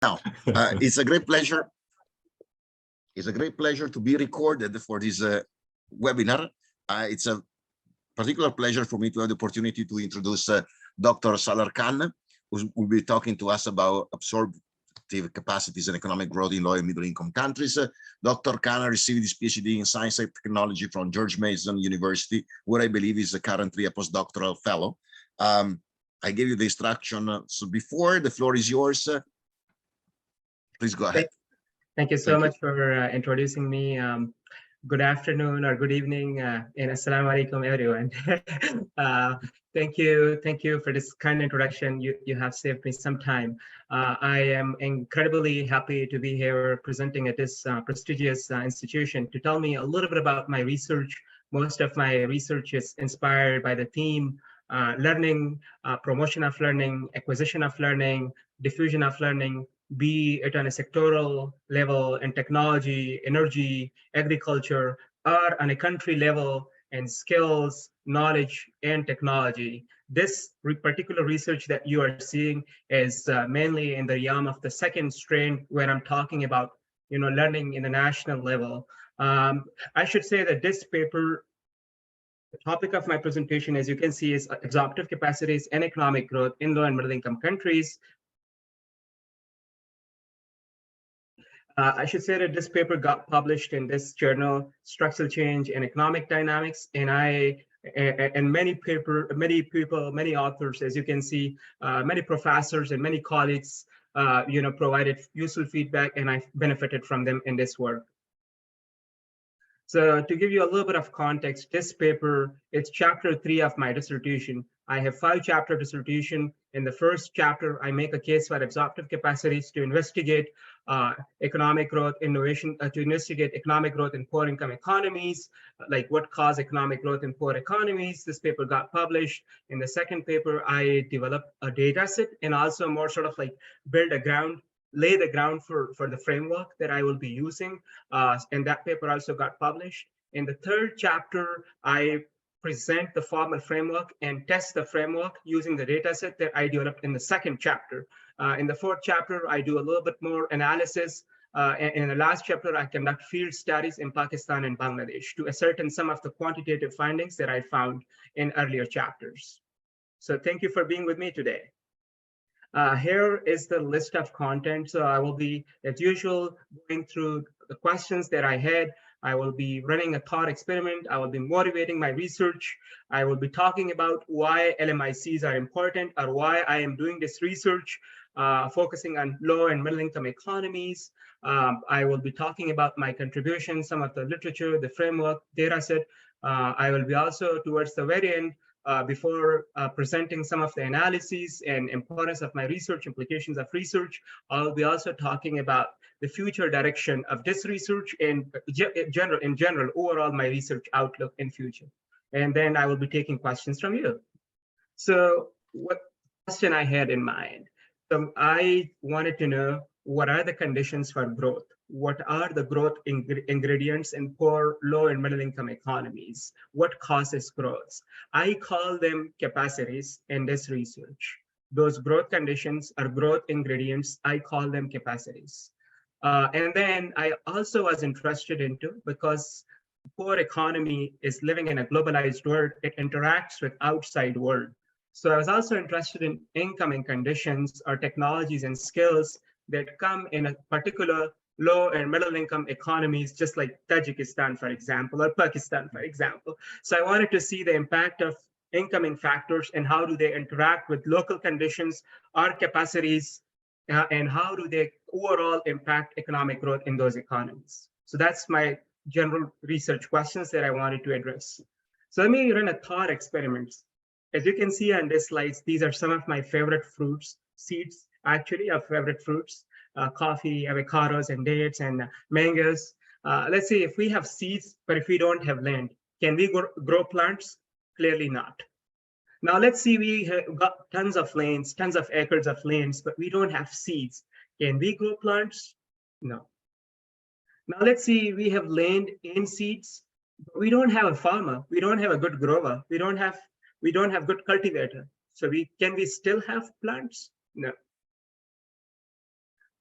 Now, it's a great pleasure. It's a great pleasure to be recorded for this webinar. It's a particular pleasure for me to have the opportunity to introduce Dr. Salar Khan, who will be talking to us about absorptive capacities and economic growth in low and middle income countries. Dr. Khan received his PhD in science and technology from George Mason University, where I believe is currently a postdoctoral fellow. I gave you the instruction. So before, the floor is yours. Please go ahead. Thank you so much for introducing me. Good afternoon or good evening, and assalamu alaikum, everyone. Thank you for this kind introduction. You have saved me some time. I am incredibly happy to be here presenting at this prestigious institution to tell me a little bit about my research. Most of my research is inspired by the theme learning, promotion of learning, acquisition of learning, diffusion of learning, be it on a sectoral level in technology, energy, agriculture, or on a country level in skills, knowledge, and technology. This particular research that you are seeing is mainly in the realm of the second strain, where I'm talking about learning in the national level. I should say that this paper, the topic of my presentation, as you can see, is absorptive capacities and economic growth in low and middle income countries. I should say that this paper got published in this journal, Structural Change and Economic Dynamics, and many people, many authors, as you can see, many professors and many colleagues, provided useful feedback, and I benefited from them in this work. So to give you a little bit of context, this paper, it's chapter 3 of my dissertation. I have 5-chapter dissertation. In the first chapter, I make a case for absorptive capacities to investigate economic growth, innovation, to investigate economic growth in poor income economies, like what caused economic growth in poor economies. This paper got published. In the second paper, I developed a data set and also more sort of like lay the ground for the framework that I will be using. And that paper also got published. In the third chapter, I present the formal framework and test the framework using the data set that I developed in the second chapter. In the fourth chapter, I do a little bit more analysis. And in the last chapter, I conduct field studies in Pakistan and Bangladesh to ascertain some of the quantitative findings that I found in earlier chapters. So thank you for being with me today. Here is the list of content. So I will be, as usual, going through the questions that I had. I will be running a thought experiment. I will be motivating my research. I will be talking about why LMICs are important or why I am doing this research, focusing on low and middle income economies. I will be talking about my contribution, some of the literature, the framework, data set. I will be also towards the very end, before presenting some of the analyses and importance of my research, implications of research, I'll be also talking about the future direction of this research and in general, overall my research outlook in future. And then I will be taking questions from you. So what question I had in mind? So I wanted to know, what are the conditions for growth? What are the growth ingredients in poor, low, and middle income economies? What causes growth? I call them capacities in this research. Those growth conditions are growth ingredients. I call them capacities. And then I also was interested into, because poor economy is living in a globalized world, it interacts with outside world. So I was also interested in incoming conditions or technologies and skills that come in a particular low and middle income economies, just like Tajikistan, for example, or Pakistan, for example. So I wanted to see the impact of incoming factors and how do they interact with local conditions or capacities, and how do they overall impact economic growth in those economies. So that's my general research questions that I wanted to address. So let me run a thought experiment. As you can see on this slides, these are some of my favorite fruits, seeds actually of favorite fruits, coffee, avocados, and dates, and mangoes. Let's say if we have seeds, but if we don't have land, can we grow plants? Clearly not. Now let's see, we have got tons of lands, tons of acres of lands, but we don't have seeds. Can we grow plants? No. Now let's see, we have land and seeds, but we don't have a farmer. We don't have a good grower. We don't have good cultivator. So can we still have plants? No.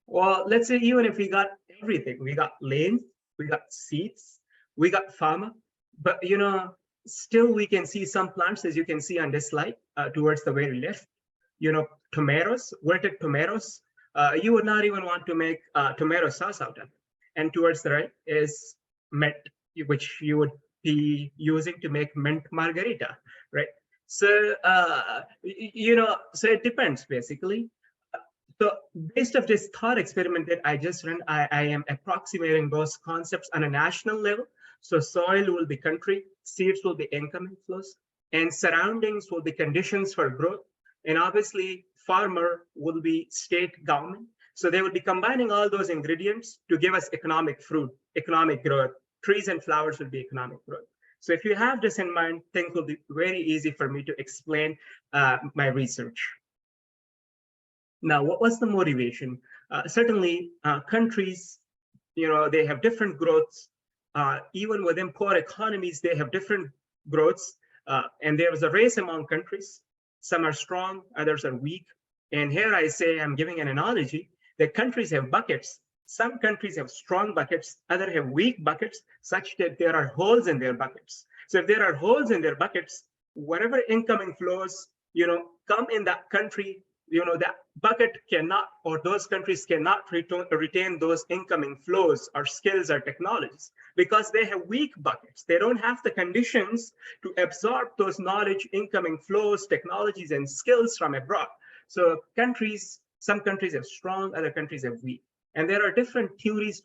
Well, let's say even if we got everything, we got lanes, we got seats, we got pharma, but still we can see some plants, as you can see on this slide, towards the very left, tomatoes, wilted tomatoes, you would not even want to make tomato sauce out of it. And towards the right is mint, which you would be using to make mint margarita, right? So, so it depends basically. So based of this thought experiment that I just ran, I am approximating those concepts on a national level. So soil will be country, seeds will be income inflows, and surroundings will be conditions for growth. And obviously farmer will be state government. So they will be combining all those ingredients to give us economic fruit, economic growth. Trees and flowers will be economic growth. So if you have this in mind, things will be very easy for me to explain my research. Now, what was the motivation? Certainly, countries, they have different growths. Even within poor economies, they have different growths. And there is a race among countries. Some are strong, others are weak. And here I say, I'm giving an analogy that countries have buckets. Some countries have strong buckets, others have weak buckets, such that there are holes in their buckets. So if there are holes in their buckets, whatever incoming flows, come in that country, that bucket cannot, or those countries cannot retain those incoming flows or skills or technologies because they have weak buckets. They don't have the conditions to absorb those knowledge, incoming flows, technologies, and skills from abroad. So some countries have strong, other countries have weak. And there are different theories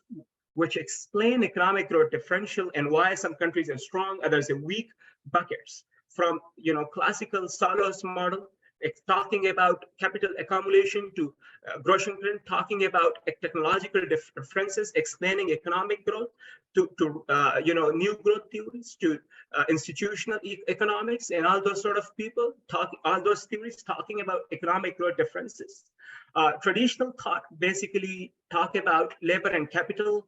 which explain economic growth differential and why some countries have strong, others have weak buckets. From classical Soros model, it's talking about capital accumulation, to Groshengren talking about technological differences, explaining economic growth, to new growth theories, to institutional economics, and all those sort of people all those theories talking about economic growth differences. Traditional thought basically talk about labor and capital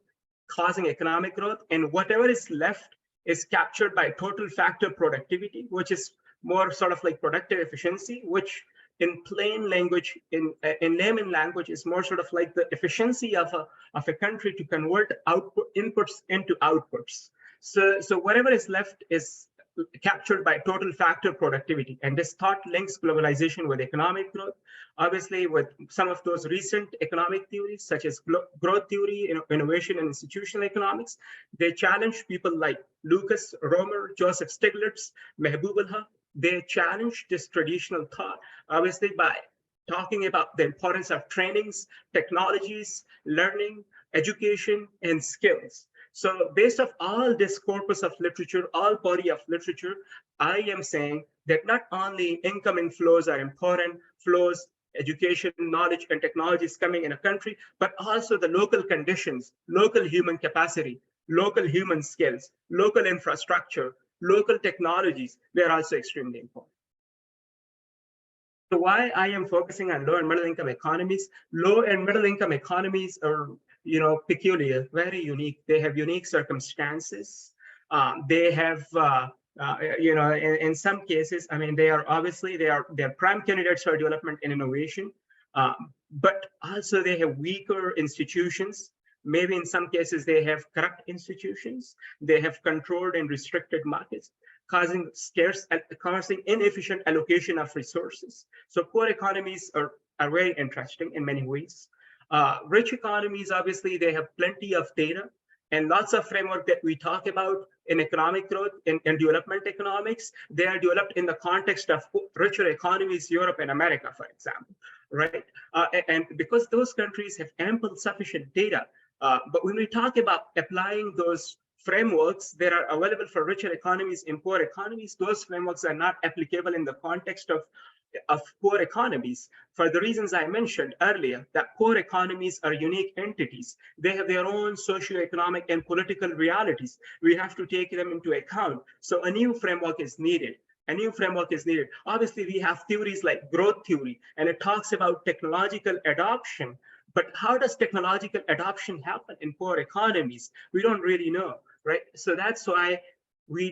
causing economic growth, and whatever is left is captured by total factor productivity, which is more sort of like productive efficiency, which in plain language, in layman language, is more sort of like the efficiency of a country to convert inputs into outputs. So whatever is left is captured by total factor productivity. And this thought links globalization with economic growth. Obviously, with some of those recent economic theories, such as growth theory, innovation, and institutional economics, they challenge people like Lucas, Romer, Joseph Stiglitz, Mehbooballah. They challenge this traditional thought, obviously, by talking about the importance of trainings, technologies, learning, education, and skills. So based off all this corpus of literature, all body of literature, I am saying that not only incoming flows are important, flows, education, knowledge, and technologies coming in a country, but also the local conditions, local human capacity, local human skills, local infrastructure, local technologies, they're also extremely important. So why I am focusing on low and middle income economies? Low and middle income economies are peculiar, very unique. They have unique circumstances. They have, in some cases, I mean, they are obviously, they're prime candidates for development and innovation, but also they have weaker institutions. Maybe in some cases they have corrupt institutions. They have controlled and restricted markets, causing inefficient allocation of resources. So poor economies are very interesting in many ways. Rich economies, obviously, they have plenty of data and lots of framework that we talk about in economic growth and development economics. They are developed in the context of richer economies, Europe and America, for example, right? And because those countries have ample sufficient data, but when we talk about applying those frameworks that are available for richer economies in poor economies, those frameworks are not applicable in the context of poor economies, for the reasons I mentioned earlier, that poor economies are unique entities. They have their own socioeconomic and political realities. We have to take them into account. So a new framework is needed. A new framework is needed. Obviously, we have theories like growth theory, and it talks about technological adoption. But how does technological adoption happen in poor economies? We don't really know, right? So that's why we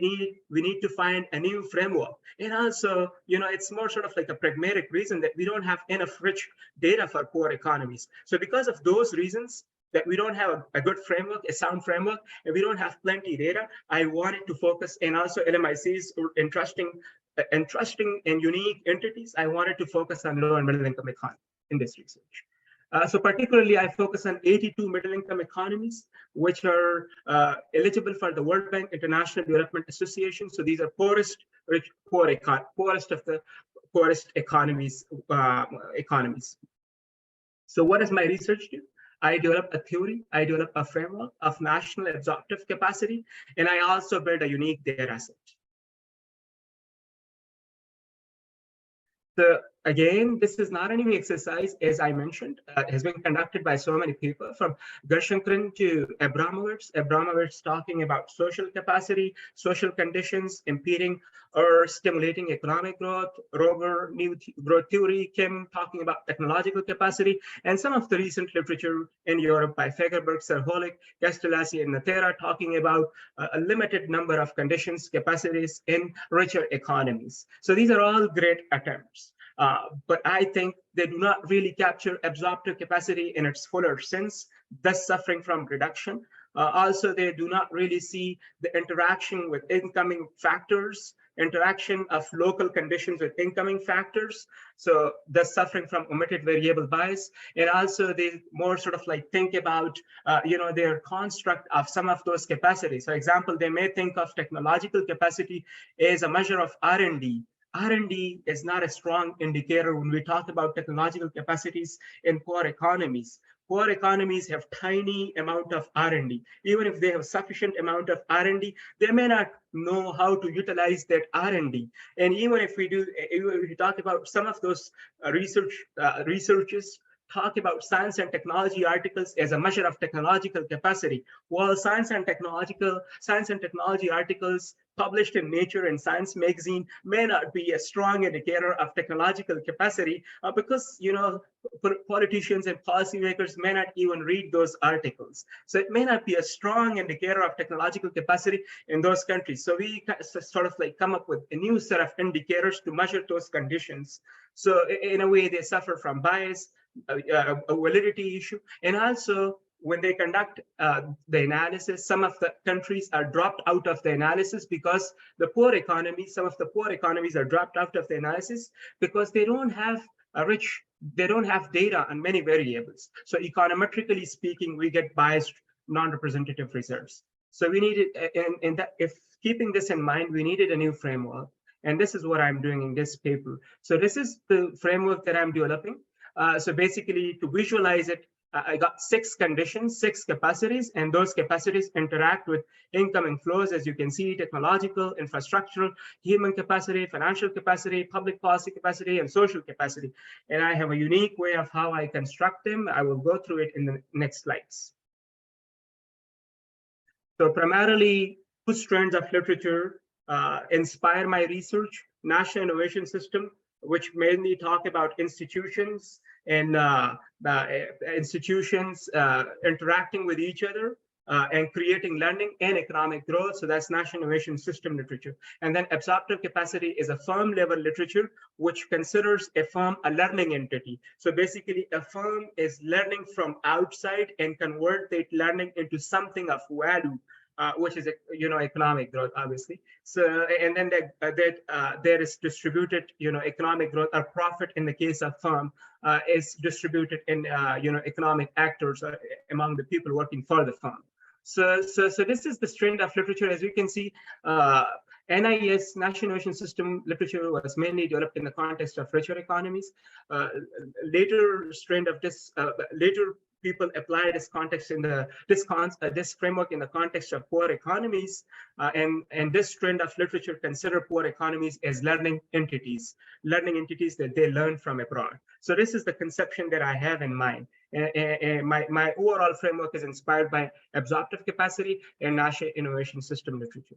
need to find a new framework. And also, it's more sort of like a pragmatic reason that we don't have enough rich data for poor economies. So because of those reasons, that we don't have a good framework, a sound framework, and we don't have plenty data, I wanted to focus, and also LMICs or interesting and unique entities, I wanted to focus on low and middle income economy in this research. So particularly, I focus on 82 middle-income economies, which are eligible for the World Bank International Development Association. So these are poorest of the poorest economies. So what does my research do? I develop a theory, I develop a framework of national absorptive capacity, and I also build a unique data set. So again, this is not a new exercise, as I mentioned. It has been conducted by so many people, from Gershengren to Abramovich. Abramovich talking about social capacity, social conditions impeding or stimulating economic growth. Roger, new growth theory. Kim talking about technological capacity, and some of the recent literature in Europe by Fagerberg, Serholik, Castellasi, and Natera talking about a limited number of conditions, capacities in richer economies. So these are all great attempts. But I think they do not really capture absorptive capacity in its fuller sense, thus suffering from reduction. Also, they do not really see the interaction with incoming factors, interaction of local conditions with incoming factors, so thus suffering from omitted variable bias. And also they more sort of like think about their construct of some of those capacities. For example, they may think of technological capacity as a measure of R&D. R&D is not a strong indicator when we talk about technological capacities in poor economies. Poor economies have tiny amount of R&D. Even if they have sufficient amount of R&D, they may not know how to utilize that R&D. And even if we talk about some of those researchers talk about science and technology articles as a measure of technological capacity. While science and technology articles published in Nature and Science magazine may not be a strong indicator of technological capacity because politicians and policymakers may not even read those articles. So it may not be a strong indicator of technological capacity in those countries. So we sort of like come up with a new set of indicators to measure those conditions. So in a way, they suffer from bias, a validity issue, and also when they conduct the analysis, some of the countries are dropped out of the analysis because some of the poor economies are dropped out of the analysis because they don't have data on many variables. So econometrically speaking, we get biased, non-representative results. So we needed, if keeping this in mind, we needed a new framework. And this is what I'm doing in this paper. So this is the framework that I'm developing. So basically, to visualize it, I got 6 conditions, 6 capacities, and those capacities interact with incoming flows, as you can see: technological, infrastructural, human capacity, financial capacity, public policy capacity, and social capacity. And I have a unique way of how I construct them. I will go through it in the next slides. So primarily, 2 strands of literature inspire my research: National Innovation System, which mainly talk about institutions and institutions interacting with each other and creating learning and economic growth. So that's National Innovation System literature. And then absorptive capacity is a firm level literature, which considers a firm a learning entity. So basically, a firm is learning from outside and convert that learning into something of value. Which is economic growth, obviously. So and then there is distributed economic growth or profit in the case of firm is distributed in economic actors among the people working for the firm. So this is the strand of literature. As you can see, NIS, National Innovation System literature, was mainly developed in the context of richer economies. Later strand of this, later people apply this context in this framework in the context of poor economies, and this trend of literature consider poor economies as learning entities that they learn from abroad. So this is the conception that I have in mind. My overall framework is inspired by absorptive capacity and National Innovation System literature.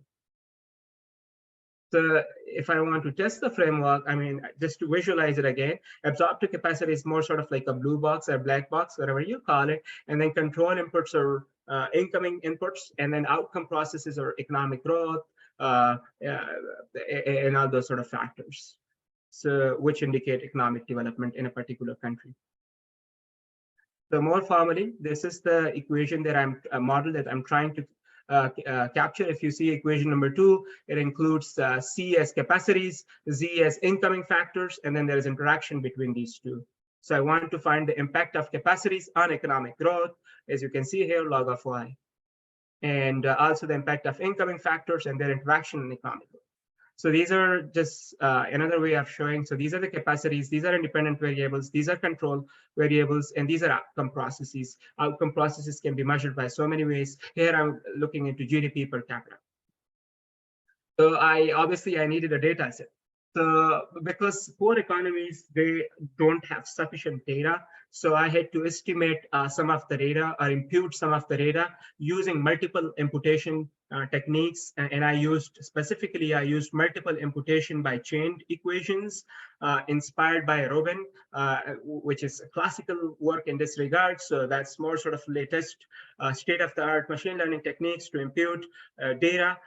So if I want to test the framework, I mean, just to visualize it again, absorptive capacity is more sort of like a blue box or black box, whatever you call it. And then control inputs are incoming inputs, and then outcome processes are economic growth, and all those sort of factors. So which indicate economic development in a particular country. So more formally, this is the equation that a model that I'm trying to capture. If you see equation number 2, it includes C as capacities, Z as incoming factors, and then there is interaction between these two. So I want to find the impact of capacities on economic growth, as you can see here, log of Y, and also the impact of incoming factors and their interaction in economic growth. So these are just another way of showing. So these are the capacities, these are independent variables, these are control variables, and these are outcome processes. Outcome processes can be measured by so many ways. Here I'm looking into GDP per capita. So I needed a data set. So because poor economies, they don't have sufficient data. So I had to estimate some of the data or impute some of the data using multiple imputation techniques. And I used multiple imputation by chained equations inspired by Robin, which is classical work in this regard. So that's more sort of latest state-of-the-art machine learning techniques to impute data.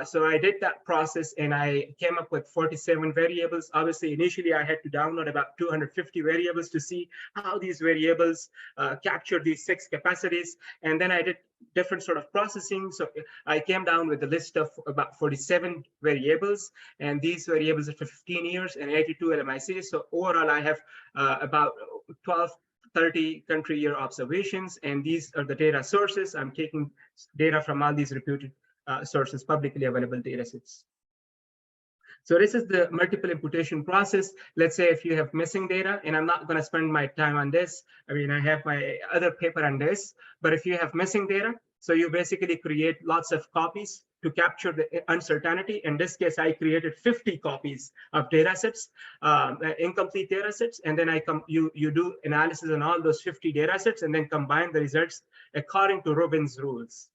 So I did that process and I came up with 47 variables. Obviously, initially I had to download about 250 variables to see how these variables capture these 6 capacities. And then I did different sort of processing. So I came down with a list of about 47 variables, and these variables are for 15 years and 82 LMICs. So overall, I have about 30 country year observations, and these are the data sources. I'm taking data from all these reputed sources, publicly available data sets. So this is the multiple imputation process. Let's say if you have missing data, and I'm not going to spend my time on this. I mean, I have my other paper on this, but if you have missing data, so you basically create lots of copies to capture the uncertainty. In this case, I created 50 copies of data sets, incomplete data sets, and then you do analysis on all those 50 data sets and then combine the results according to Robin's rules.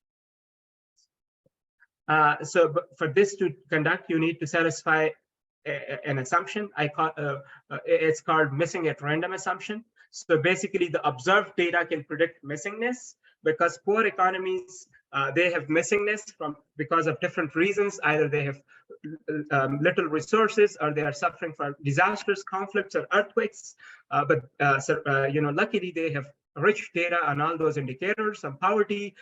So for this to conduct, you need to satisfy an assumption. It's called missing at random assumption. So basically, the observed data can predict missingness because poor economies, they have missingness because of different reasons. Either they have little resources or they are suffering from disasters, conflicts, or earthquakes. Luckily, they have rich data on all those indicators, on poverty,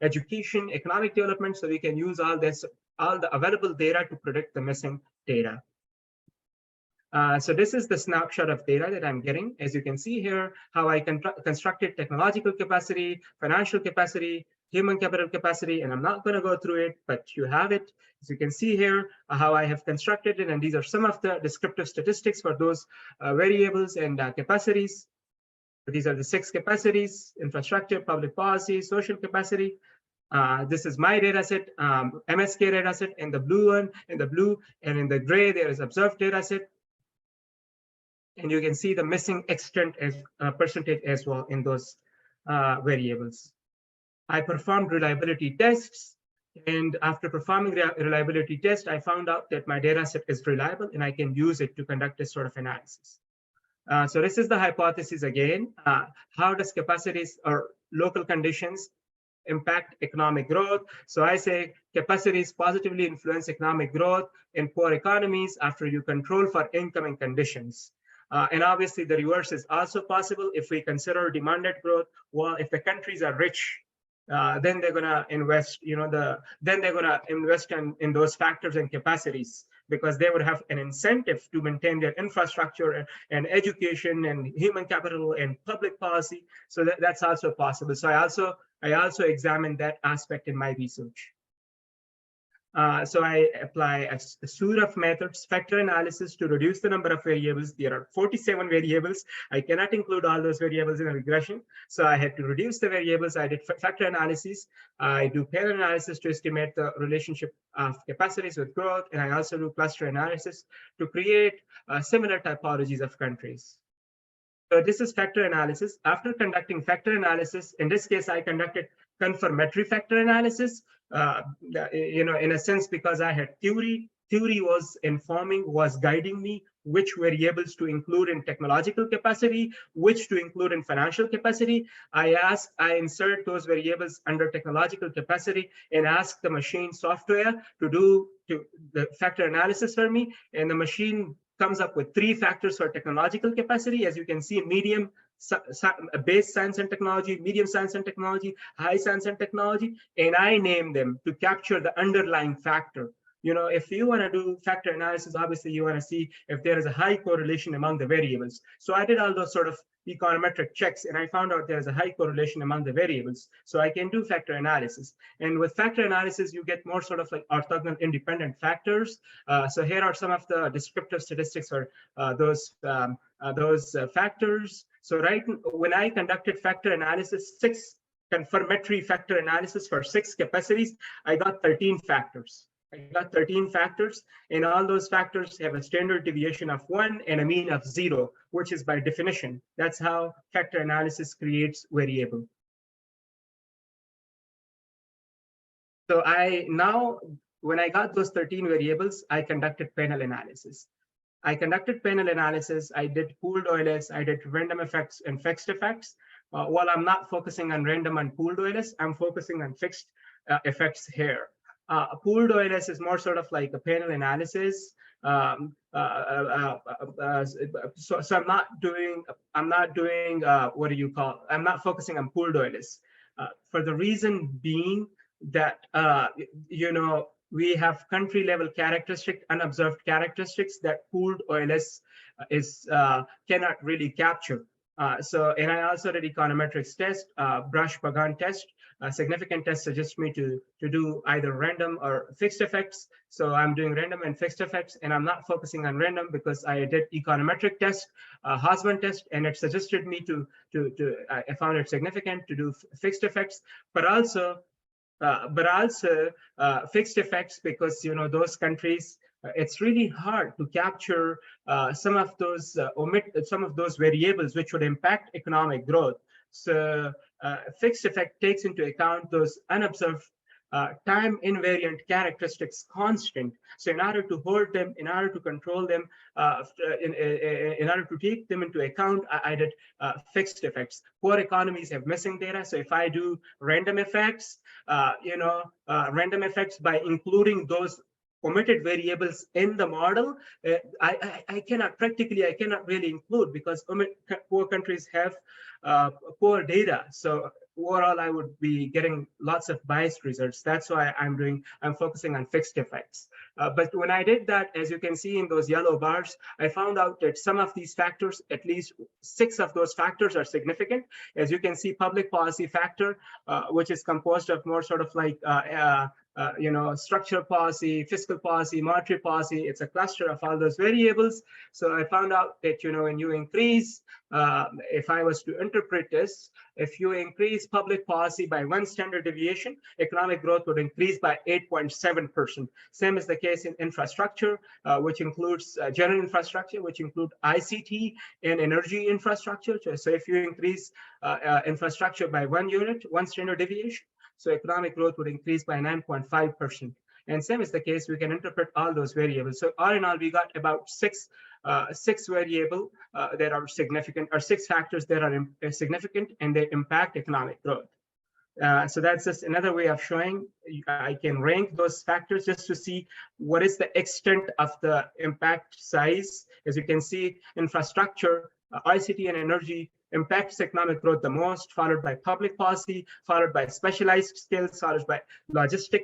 education, economic development. So we can use all the available data to predict the missing data. So this is the snapshot of data that I'm getting. As you can see here, how I constructed technological capacity, financial capacity, human capital capacity, and I'm not going to go through it, but you have it. As you can see here, how I have constructed it, and these are some of the descriptive statistics for those variables and capacities. These are the 6 capacities: infrastructure, public policy, social capacity. This is my data set, MSK data set, in the blue one, and in the gray, there is observed data set. And you can see the missing extent as percentage as well in those variables. I performed reliability tests, and after performing reliability test, I found out that my data set is reliable and I can use it to conduct this sort of analysis. So this is the hypothesis again. How does capacities or local conditions impact economic growth? So I say capacities positively influence economic growth in poor economies after you control for incoming conditions. And obviously the reverse is also possible if we consider demanded growth. Well, if the countries are rich, then they're going to invest, then they're going to invest in those factors and capacities, because they would have an incentive to maintain their infrastructure and education and human capital and public policy. So that's also possible. So I also examined that aspect in my research. So I apply a suite of methods, factor analysis to reduce the number of variables. There are 47 variables. I cannot include all those variables in a regression. So I had to reduce the variables. I did factor analysis. I do pair analysis to estimate the relationship of capacities with growth. And I also do cluster analysis to create similar typologies of countries. So this is factor analysis. After conducting factor analysis, in this case, I conducted confirmatory factor analysis, in a sense, because I had theory theory was informing, was guiding me, which variables to include in technological capacity, which to include in financial capacity. I insert those variables under technological capacity and ask the machine software to do the factor analysis for me. And the machine comes up with 3 factors for technological capacity. As you can see, medium, base science and technology, medium science and technology, high science and technology, and I name them to capture the underlying factor. You know, if you want to do factor analysis, obviously you want to see if there is a high correlation among the variables. So I did all those sort of econometric checks, and I found out there's a high correlation among the variables. So I can do factor analysis. And with factor analysis, you get more sort of like orthogonal independent factors. So here are some of the descriptive statistics for those factors. So when I conducted factor analysis, 6 confirmatory factor analysis for 6 capacities, I got 13 factors. And all those factors have a standard deviation of 1 and a mean of 0, which is by definition. That's how factor analysis creates variable. So when I got those 13 variables, I conducted panel analysis. I did pooled OLS, I did random effects and fixed effects. While I'm not focusing on random and pooled OLS, I'm focusing on fixed effects here. Pooled OLS is more sort of like a panel analysis. So I'm not focusing on pooled OLS for the reason being that, we have country level characteristic, unobserved characteristics that pooled OLS cannot really capture. And I also did econometrics test, Brush-Pagan test. Significant test suggests me to do either random or fixed effects. So I'm doing random and fixed effects, and I'm not focusing on random because I did econometric test, Hosman test, and it suggested me I found it significant to do fixed effects, but also fixed effects because those countries, it's really hard to capture some of those variables which would impact economic growth. So fixed effect takes into account those unobserved time invariant characteristics constant. So in order to hold them, in order to control them, in order to take them into account, I did fixed effects. Poor economies have missing data. So if I do random effects, random effects by including those omitted variables in the model, I cannot really include because poor countries have poor data. So overall, I would be getting lots of biased results. That's why I'm focusing on fixed effects. But when I did that, as you can see in those yellow bars, I found out that some of these factors, at least 6 of those factors are significant. As you can see, public policy factor, which is composed of more sort of like structural policy, fiscal policy, monetary policy. It's a cluster of all those variables. So I found out that when you increase, if I was to interpret this, if you increase public policy by 1 standard deviation, economic growth would increase by 8.7%. Same is the case in infrastructure, which includes general infrastructure, which include ICT and energy infrastructure. So if you increase infrastructure by 1 unit, 1 standard deviation, so economic growth would increase by 9.5%. And same is the case, we can interpret all those variables. So all in all, we got about 6 variables that are significant, or 6 factors that are significant and they impact economic growth. So that's just another way of showing. I can rank those factors just to see what is the extent of the impact size. As you can see, infrastructure, ICT and energy impacts economic growth the most, followed by public policy, followed by specialized skills, followed by logistic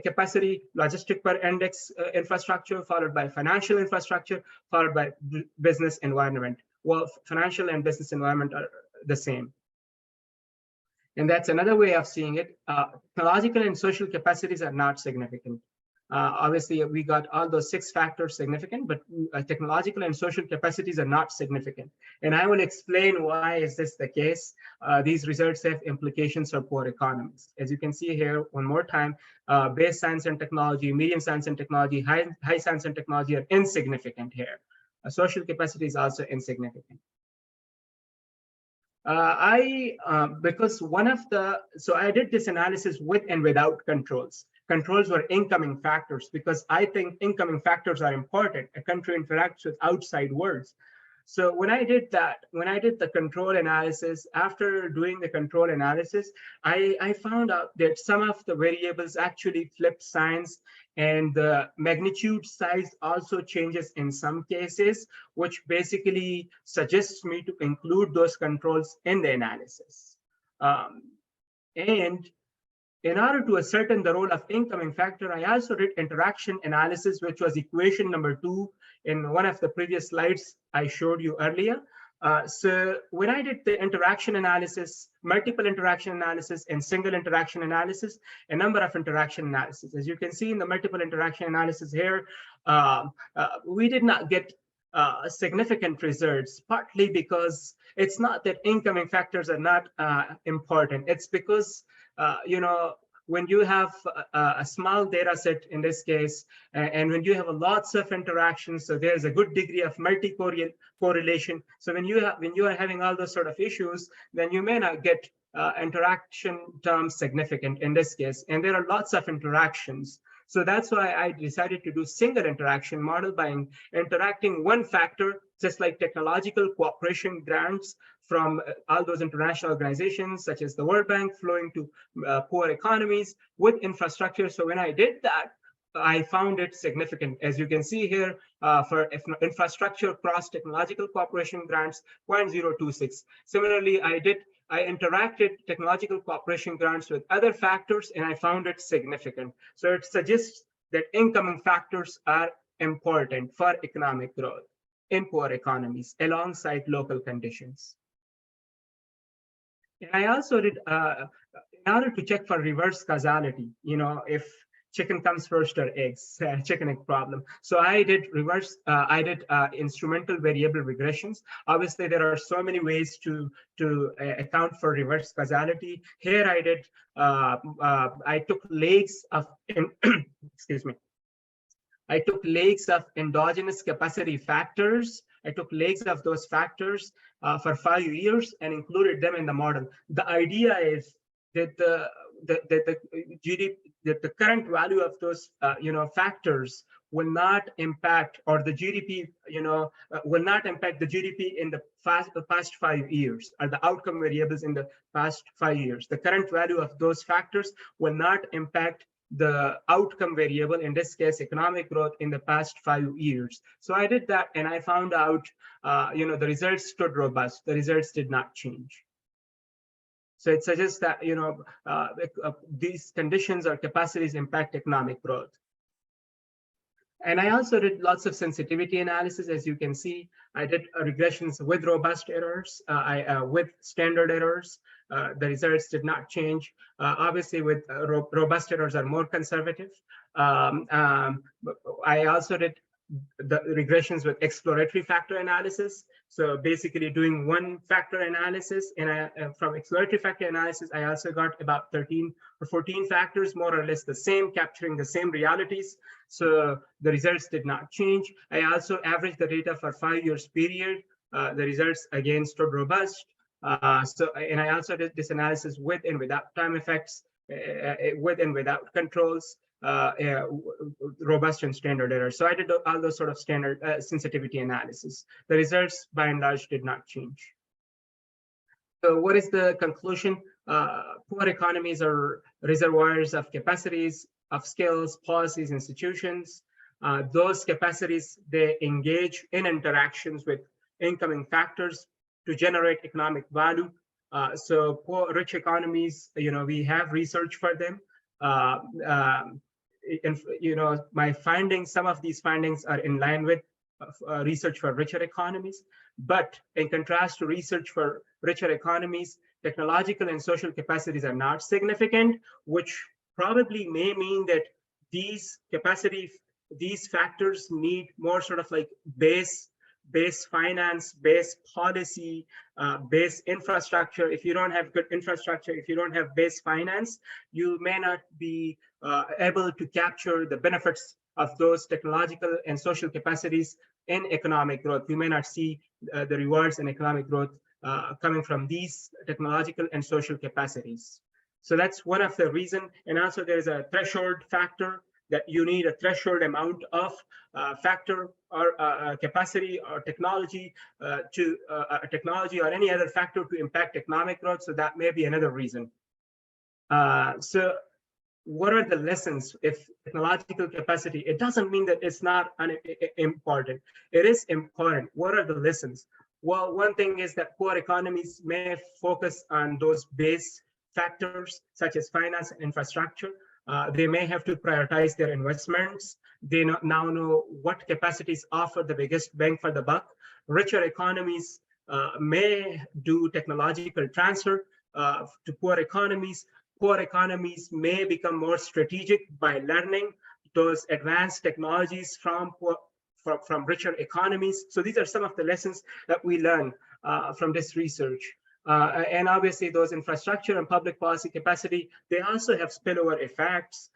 capacity, logistic per index infrastructure, followed by financial infrastructure, followed by business environment. Well, financial and business environment are the same. And that's another way of seeing it. Technological and social capacities are not significant. Obviously, we got all those 6 factors significant, but technological and social capacities are not significant. And I will explain why is this the case. These results have implications for poor economies. As you can see here, one more time, base science and technology, medium science and technology, high science and technology are insignificant here. Social capacity is also insignificant. Because so I did this analysis with and without controls. controls were incoming factors, because I think incoming factors are important. A country interacts with outside worlds. So when I did that, when I did the control analysis, after doing the control analysis, I found out that some of the variables actually flip signs, and the magnitude size also changes in some cases, which basically suggests me to include those controls in the analysis. And in order to ascertain the role of incoming factor, I also did interaction analysis, which was equation number 2 in one of the previous slides I showed you earlier. So when I did the interaction analysis, multiple interaction analysis and single interaction analysis, a number of interaction analysis. As you can see in the multiple interaction analysis here, we did not get significant results, partly because it's not that incoming factors are not important. It's because when you have a small data set in this case, and when you have lots of interactions, so there's a good degree of multi-correlation. So when you are having all those sort of issues, then you may not get interaction terms significant in this case. And there are lots of interactions. So that's why I decided to do single interaction model by interacting one factor, just like technological cooperation grants from all those international organizations, such as the World Bank, flowing to poor economies with infrastructure. So when I did that, I found it significant. As you can see here, for infrastructure cross technological cooperation grants, 0.026. Similarly, I interacted technological cooperation grants with other factors, and I found it significant. So it suggests that incoming factors are important for economic growth in poor economies alongside local conditions. And I also did, in order to check for reverse causality, if chicken comes first or eggs, chicken egg problem. So I did instrumental variable regressions. Obviously, there are so many ways to account for reverse causality. Here I did, I took lakes of, excuse me. I took lakes of endogenous capacity factors. I took lakes of those factors for 5 years and included them in the model. The idea is that the current value of those factors will not impact, or the GDP will not impact the GDP in the past 5 years, or the outcome variables in the past 5 years. The current value of those factors will not impact the outcome variable, in this case economic growth, in the past 5 years. So I did that, and I found out the results stood robust. The results did not change. So it suggests that these conditions or capacities impact economic growth. And I also did lots of sensitivity analysis. As you can see, I did regressions with robust errors, with standard errors. The results did not change. Obviously, with robust errors are more conservative. I also did the regressions with exploratory factor analysis. So basically doing one factor analysis, and from exploratory factor analysis, I also got about 13 or 14 factors, more or less the same, capturing the same realities. So the results did not change. I also averaged the data for 5 years period. The results again stood robust. And I also did this analysis with and without time effects, with and without controls, robust and standard errors. So I did all those sort of standard sensitivity analysis. The results by and large did not change. So what is the conclusion? Poor economies are reservoirs of capacities, of skills, policies, institutions. Those capacities, they engage in interactions with incoming factors to generate economic value. So poor, rich economies, we have research for them. My findings, some of these findings are in line with research for richer economies. But in contrast to research for richer economies, technological and social capacities are not significant, which probably may mean that these factors need more sort of like base finance, base policy, base infrastructure. If you don't have good infrastructure, if you don't have base finance, you may not be able to capture the benefits of those technological and social capacities in economic growth. You may not see the rewards in economic growth coming from these technological and social capacities. So that's one of the reason. And also there is a threshold factor that you need a threshold amount of factor or capacity or technology technology or any other factor to impact economic growth. So that may be another reason. So what are the lessons if technological capacity? It doesn't mean that it's not important. It is important. What are the lessons? Well, one thing is that poor economies may focus on those base factors such as finance and infrastructure. They may have to prioritize their investments. They now know what capacities offer the biggest bang for the buck. Richer economies may do technological transfer to poor economies. Poor economies may become more strategic by learning those advanced technologies from richer economies. So these are some of the lessons that we learn from this research. And obviously those infrastructure and public policy capacity, they also have spillover effects.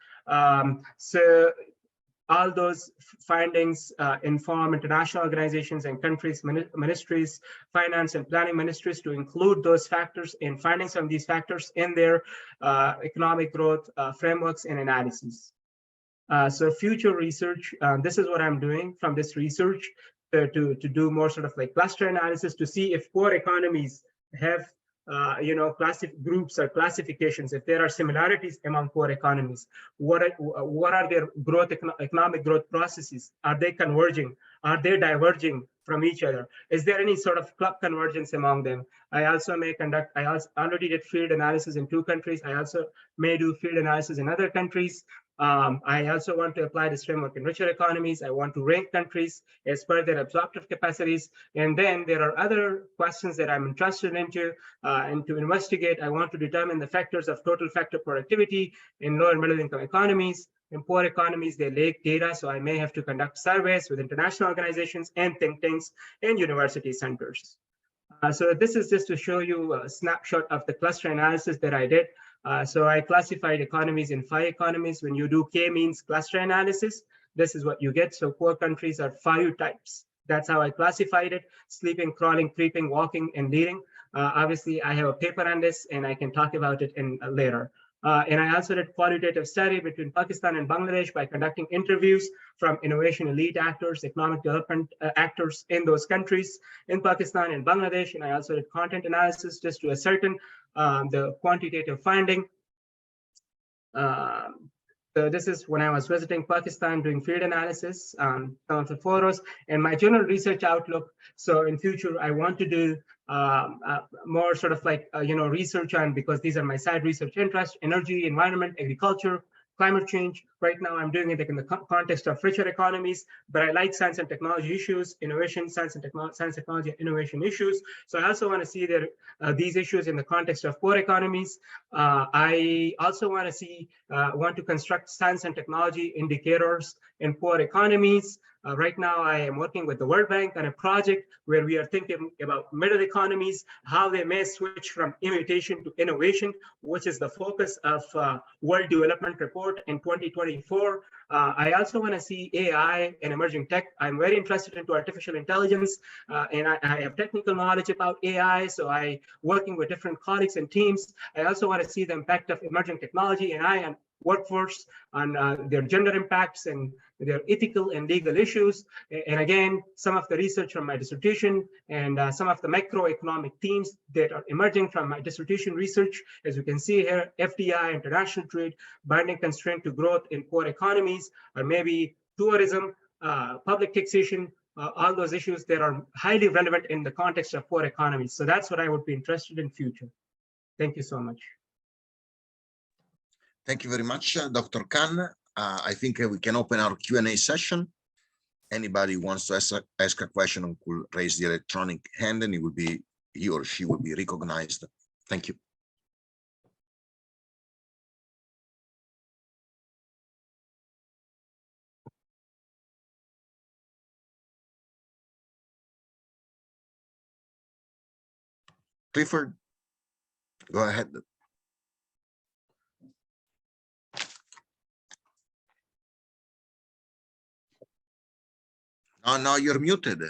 So all those findings inform international organizations and countries, ministries, finance and planning ministries to include those factors in findings on these factors in their economic growth frameworks and analyses. So future research, this is what I'm doing from this research to do more sort of like cluster analysis to see if poor economies have groups or classifications, if there are similarities among poor economies, what are their economic growth processes? Are they converging? Are they diverging from each other? Is there any sort of club convergence among them? I also may conduct, I also already did field analysis in 2 countries. I also may do field analysis in other countries. I also want to apply this framework in richer economies. I want to rank countries as per their absorptive capacities. And then there are other questions that I'm interested into and to investigate. I want to determine the factors of total factor productivity in low and middle income economies. In poor economies, they lack data, so I may have to conduct surveys with international organizations and think tanks and university centers. So this is just to show you a snapshot of the cluster analysis that I did. So I classified economies in 5 economies. When you do k-means cluster analysis, this is what you get. So poor countries are 5 types. That's how I classified it: sleeping, crawling, creeping, walking, and leading. Obviously, I have a paper on this, and I can talk about it in later. And I also did qualitative study between Pakistan and Bangladesh by conducting interviews from innovation elite actors, economic development actors in those countries, in Pakistan and Bangladesh. And I also did content analysis just to ascertain the quantitative finding. So this is when I was visiting Pakistan doing field analysis on some of the photos and my general research outlook. So in future, I want to do more sort of like, research on, because these are my side research interests: energy, environment, agriculture, climate change. Right now, I'm doing it in the context of richer economies, but I like science and technology issues, innovation, science, technology, and innovation issues. So I also want to see these issues in the context of poor economies. I also want to construct science and technology indicators in poor economies. Right now, I am working with the World Bank on a project where we are thinking about middle economies, how they may switch from imitation to innovation, which is the focus of World Development Report in 2024. I also want to see AI and emerging tech. I'm very interested into artificial intelligence, and I have technical knowledge about AI. So I working with different colleagues and teams. I also want to see the impact of emerging technology and AI on workforce, on their gender impacts and their ethical and legal issues. And again, some of the research from my dissertation and some of the macroeconomic themes that are emerging from my dissertation research. As you can see here, FDI, international trade, binding constraint to growth in poor economies, or maybe tourism, public taxation, all those issues that are highly relevant in the context of poor economies. So that's what I would be interested in future. Thank you so much. Thank you very much, Dr. Khan. I think we can open our Q&A session. Anybody wants to ask a question could raise the electronic hand, and he or she will be recognized. Thank you. Clifford, go ahead. No, you're muted.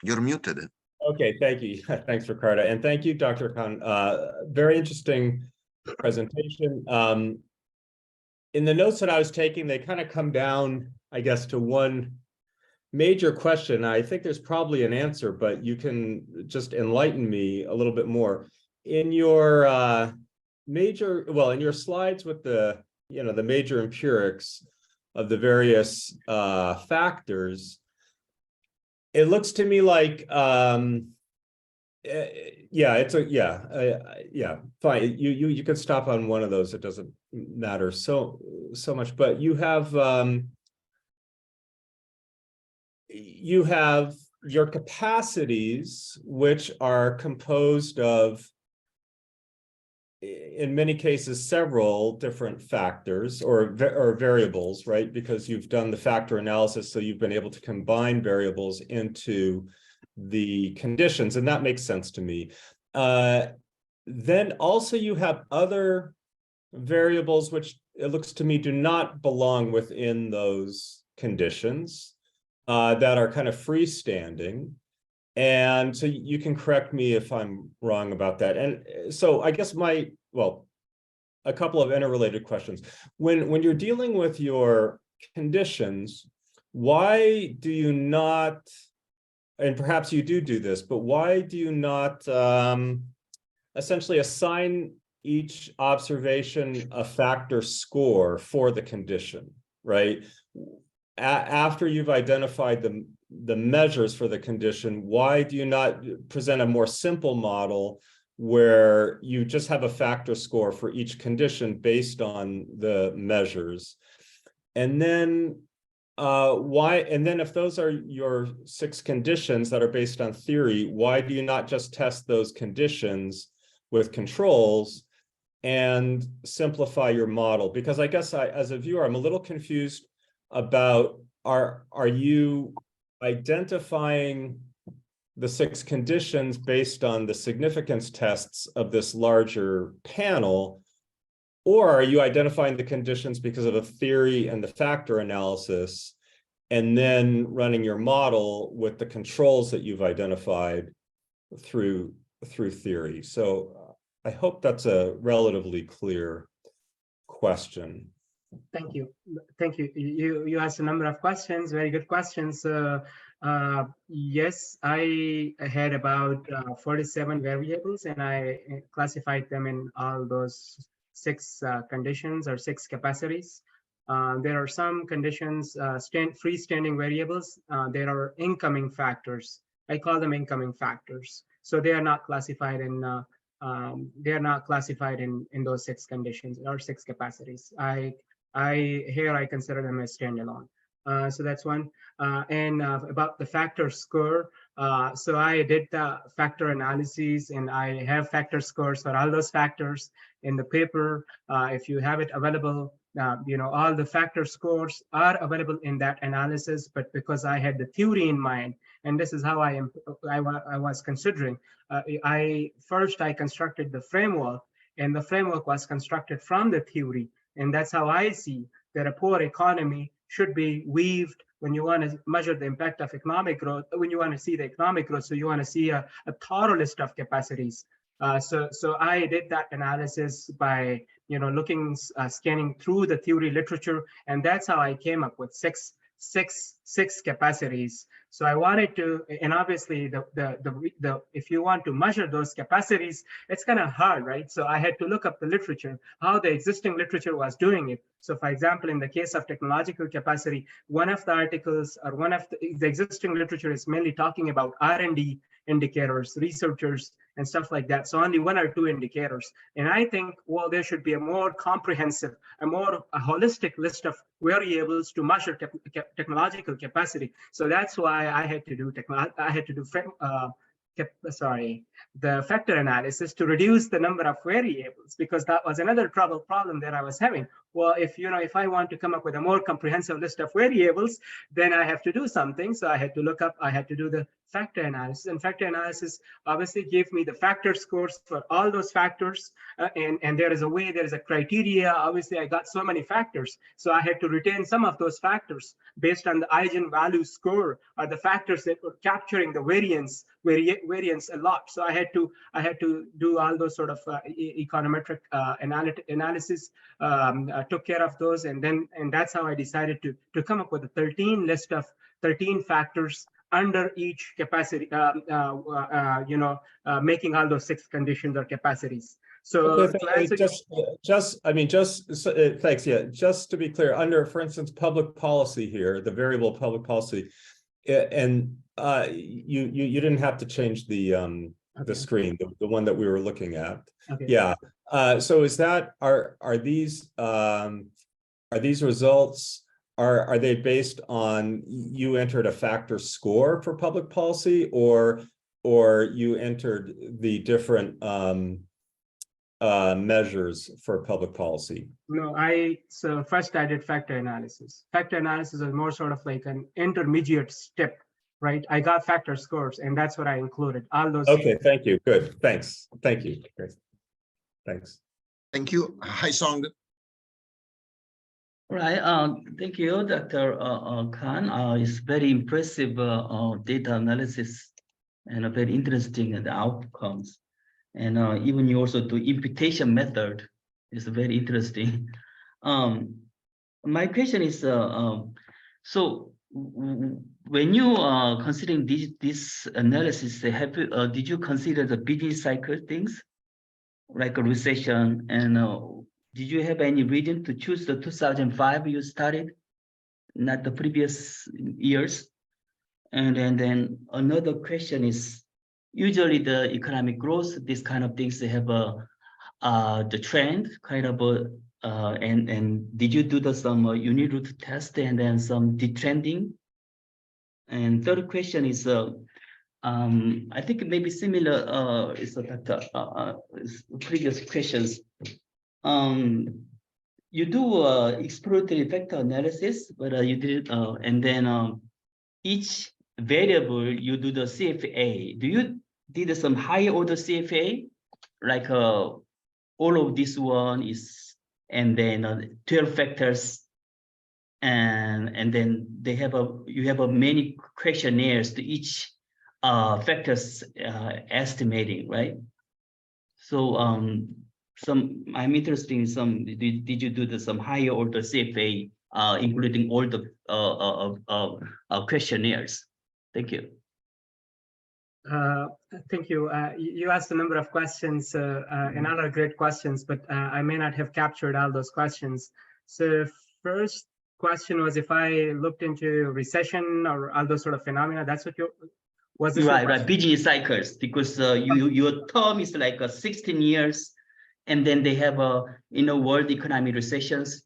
You're muted. Okay, thank you. Thanks, Ricardo. And thank you, Dr. Khan. Very interesting presentation. In the notes that I was taking, they kind of come down, I guess, to one major question. I think there's probably an answer, but you can just enlighten me a little bit more. In your in your slides with the, the major empirics of the various factors, it looks to me like, fine. You can stop on one of those. It doesn't matter so much, but you have your capacities, which are composed of, in many cases, several different factors or variables, right? Because you've done the factor analysis, so you've been able to combine variables into the conditions, and that makes sense to me. Then also you have other variables, which it looks to me do not belong within those conditions, that are kind of freestanding. And so you can correct me if I'm wrong about that. And so I guess a couple of interrelated questions. When you're dealing with your conditions, why do you not, and perhaps you do this, but why do you not essentially assign each observation a factor score for the condition, right? After you've identified the measures for the condition, why do you not present a more simple model where you just have a factor score for each condition based on the measures? And then if those are your 6 conditions that are based on theory, why do you not just test those conditions with controls and simplify your model? Because I guess as a viewer, I'm a little confused about, are you identifying the 6 conditions based on the significance tests of this larger panel, or are you identifying the conditions because of a theory and the factor analysis, and then running your model with the controls that you've identified through theory? So I hope that's a relatively clear question. Thank you. You asked a number of questions, very good questions. Yes, I had about 47 variables, and I classified them in all those 6 conditions or 6 capacities. There are some conditions, freestanding variables. There are incoming factors. I call them incoming factors. So they are not classified in those 6 conditions or 6 capacities. I consider them as standalone. So that's one. And about the factor score, so I did the factor analyses, and I have factor scores for all those factors in the paper. If you have it available, all the factor scores are available in that analysis. But because I had the theory in mind, and this is how I was considering, I constructed the framework, and the framework was constructed from the theory. And that's how I see that a poor economy should be weaved when you want to measure the impact of economic growth, when you want to see the economic growth. So you want to see a thorough list of capacities. So I did that analysis by, scanning through the theory literature. And that's how I came up with six capacities. So I wanted to, and obviously if you want to measure those capacities, it's kind of hard, right? So I had to look up the literature, how the existing literature was doing it. So for example, in the case of technological capacity, one of the articles or one of the existing literature is mainly talking about R&D indicators, researchers, and stuff like that. So only 1 or 2 indicators. And I think, well, there should be a more comprehensive, a holistic list of variables to measure technological capacity. So that's why I had to do the factor analysis to reduce the number of variables, because that was another problem that I was having. Well, if I want to come up with a more comprehensive list of variables, then I have to do something. So I had to do the factor analysis, and factor analysis obviously gave me the factor scores for all those factors, and there is a criteria. Obviously, I got so many factors, so I had to retain some of those factors based on the eigenvalue score, or the factors that were capturing the variance a lot. So I had to do all those sort of econometric analysis, took care of those, and that's how I decided to come up with a 13 list of 13 factors under each capacity, making all those 6 conditions or capacities. So okay, thanks. Yeah, just to be clear, under, for instance, public policy here, the variable public policy, and you didn't have to change the screen, the one that we were looking at. Okay. Yeah. So is that, are these results, are they based on you entered a factor score for public policy, or you entered the different measures for public policy? No, so first I did factor analysis. Factor analysis is more sort of like an intermediate step, right? I got factor scores, and that's what I included. All those. Okay, thank you. Good. Thanks. Thank you. Great. Thanks. Thank you. Hi, Song. Right. Thank you, Dr. Khan. It's very impressive data analysis and very interesting the outcomes. And even you also do imputation method is very interesting. My question is, so when you are considering this analysis, did you consider the business cycle things like a recession, and did you have any reason to choose the 2005 you started, not the previous years? And then another question is, usually the economic growth, these kind of things, they have the trend kind of and did you do some unit root test and then some detrending? And third question is, I think it may be similar is previous questions. You do exploratory vector analysis, but you did, and then each variable you do the CFA. Do you did some higher order CFA, like all of this one is, and then 12 factors, and then they have you have many questionnaires to each factors estimating, right? So I'm interested in some. Did you do some higher order CFA, including all the questionnaires? Thank you. Thank you. You asked a number of questions, and all are great questions, but I may not have captured all those questions. So first question was if I looked into recession or all those sort of phenomena. That's what was this? Right. Business cycles, because your term is like 16 years, and then they have world economic recessions.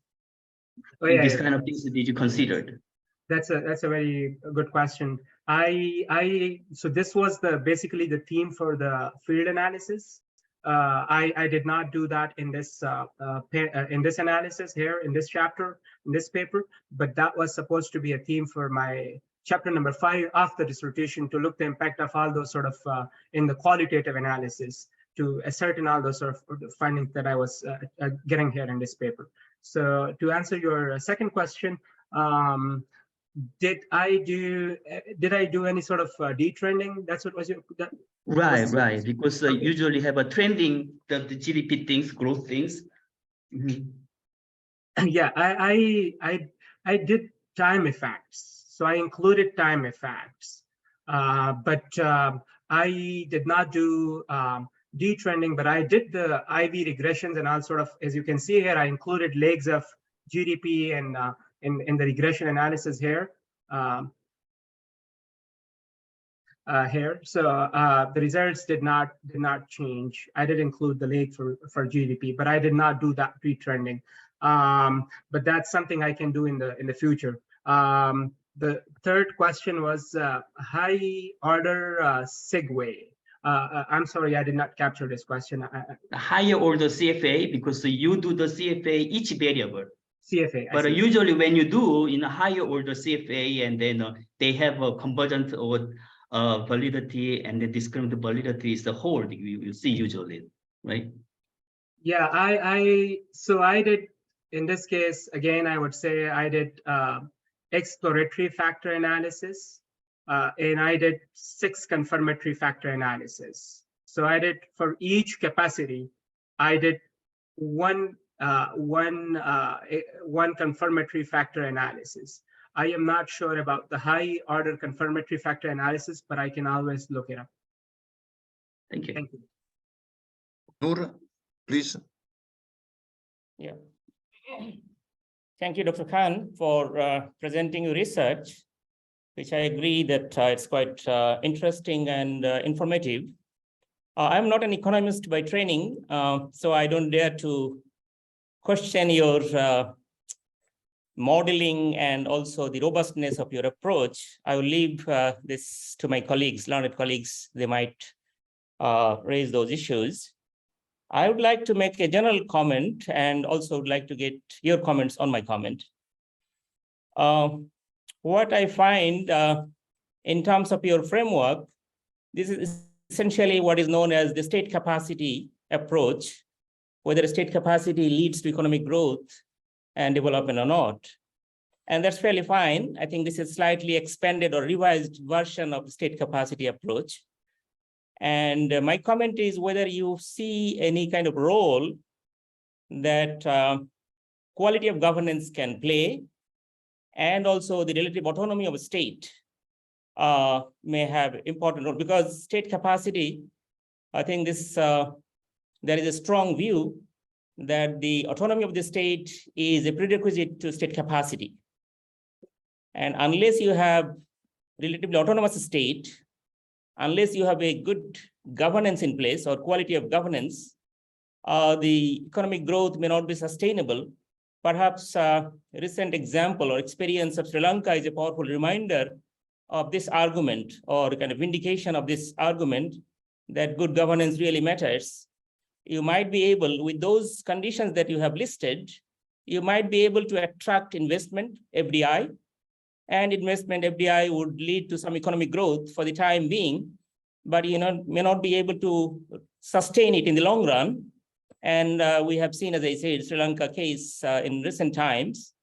Oh, yeah, these kind of things that you considered. That's a very good question. So this was basically the theme for the field analysis. I did not do that in this analysis here in this chapter, in this paper, but that was supposed to be a theme for my chapter number 5 of the dissertation, to look the impact of all those sort of in the qualitative analysis, to ascertain all those sort of findings that I was getting here in this paper. So to answer your second question, did I do any sort of detrending? That's what was your right, because usually have a trending the GDP things, growth things. Mm-hmm. Yeah, I did time effects, so I included time effects, but I did not do detrending, but I did the IV regressions and all sort of, as you can see here, I included legs of GDP and in the regression analysis here. So the results did not change. I did include the leg for GDP, but I did not do that retrending. But that's something I can do in the future. The third question was high order segue. I'm sorry, I did not capture this question. Higher order CFA, because you do the CFA each variable. CFA. But usually when you do in a higher order CFA, and then they have a convergent or validity and the discriminant validity is the whole you see usually, right? Yeah, so I did, in this case, again, I would say I did exploratory factor analysis, and I did 6 confirmatory factor analysis. So I did, for each capacity, I did one confirmatory factor analysis. I am not sure about the high order confirmatory factor analysis, but I can always look it up. Thank you. Thank you. Noor, please. Yeah. Thank you, Dr. Khan, for presenting your research, which I agree that it's quite interesting and informative. I'm not an economist by training, so I don't dare to question your modeling and also the robustness of your approach. I will leave this to my colleagues, learned colleagues. They might raise those issues. I would like to make a general comment and also would like to get your comments on my comment. What I find in terms of your framework, this is essentially what is known as the state capacity approach, whether state capacity leads to economic growth and development or not. And that's fairly fine. I think this is slightly expanded or revised version of the state capacity approach. And my comment is whether you see any kind of role that quality of governance can play, and also the relative autonomy of a state may have important role, because state capacity, I think this there is a strong view that the autonomy of the state is a prerequisite to state capacity. And unless you have relatively autonomous state, unless you have a good governance in place or quality of governance, the economic growth may not be sustainable. Perhaps a recent example or experience of Sri Lanka is a powerful reminder of this argument, or kind of vindication of this argument that good governance really matters. You might be able, with those conditions that you have listed, you might be able to attract investment, FDI, and investment FDI would lead to some economic growth for the time being, but may not be able to sustain it in the long run. And we have seen, as I said, Sri Lanka case in recent times.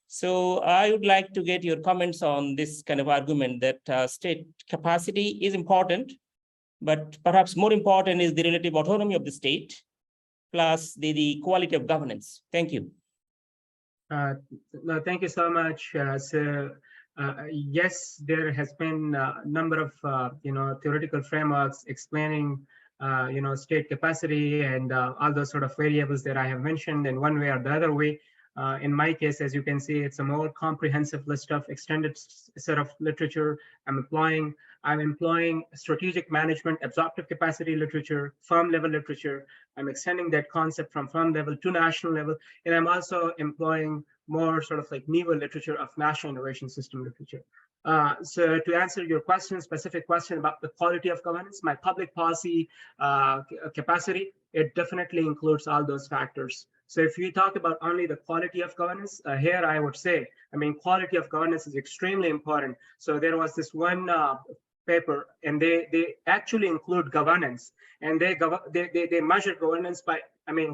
So I would like to get your comments on this kind of argument that state capacity is important, but perhaps more important is the relative autonomy of the state, plus the quality of governance. Thank you. No, thank you so much. Yes, there has been a number of theoretical frameworks explaining state capacity and all those sort of variables that I have mentioned in one way or the other way. In my case, as you can see, it's a more comprehensive list of extended set of literature I'm employing strategic management, absorptive capacity literature, firm level literature. I'm extending that concept from firm level to national level. And I'm also employing more sort of like NEVA literature of national innovation system literature. So to answer your specific question about the quality of governance, my public policy capacity, it definitely includes all those factors. So if you talk about only the quality of governance, here I would say, quality of governance is extremely important. So there was this one paper, and they actually include governance, and they measure governance by,